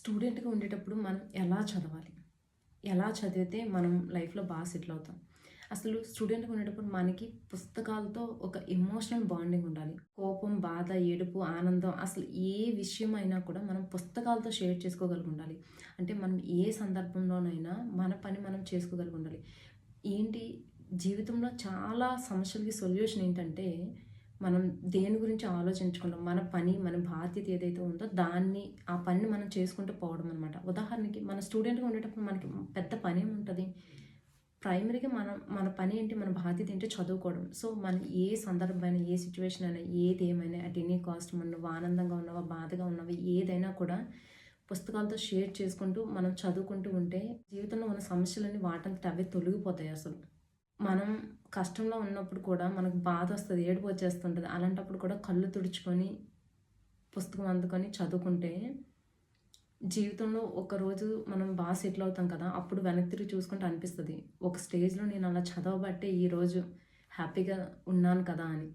స్టూడెంట్‌గా ఉండేటప్పుడు మనం ఎలా చదవాలి? ఎలా చదివితే మనం లైఫ్‌లో బాగా సెటిల్ అవుతాం? అసలు స్టూడెంట్‌గా ఉండేటప్పుడు మనకి పుస్తకాలతో ఒక ఎమోషనల్ బాండింగ్ ఉండాలి. కోపం, బాధ, ఏడుపు, ఆనందం అసలు ఏ విషయమైనా కూడా మనం పుస్తకాలతో షేర్ చేసుకోగలిగి ఉండాలి. అంటే మనం ఏ సందర్భంలోనైనా మన పని మనం చేసుకోగలిగి ఉండాలి. ఏంటి జీవితంలో చాలా సమస్యలకి సొల్యూషన్ ఏంటంటే మనం దేని గురించి ఆలోచించకుండా మన పని, మన బాధ్యత ఏదైతే ఉందో దాన్ని ఆ పనిని మనం చేసుకుంటూ పోవడం అనమాట. ఉదాహరణకి మన స్టూడెంట్‌గా ఉండేటప్పుడు మనకి పెద్ద పనేముంటది? ప్రైమరీగా మన పని ఏంటి? మన బాధ్యత ఏంటి? చదువుకోవడం. సో, మనం ఏ సందర్భమైనా, ఏ సిట్యుయేషన్ అయినా, ఏదేమైనా అట్ ఎనీ కాస్ట్ నువ్వు ఆనందంగా ఉన్నావా, బాధగా ఉన్నావా ఏదైనా కూడా పుస్తకాలతో షేర్ చేసుకుంటూ మనం చదువుకుంటూ ఉంటే జీవితంలో ఉన్న సమస్యలన్నీ వాటంతట అవే తొలగిపోతాయి అసలు. మనం కష్టంలో ఉన్నప్పుడు కూడా మనకు బాధొస్తది, ఏడుపొచ్చేస్తుంటది. అలాంటప్పుడు కూడా కళ్ళు తుడుచుకొని, పుస్తకం అందుకొని చదువుకుంటే, జీవితంలో ఒకరోజు మనం సెటిల్ అవుతాం కదా! అప్పుడు వెనక్కి తిరిగి చూసుకుంటే అనిపిస్తది. ఒక స్టేజ్‌లో నేను అలా చదవబట్టే ఈరోజు హ్యాపీగా ఉన్నాను కదా అని.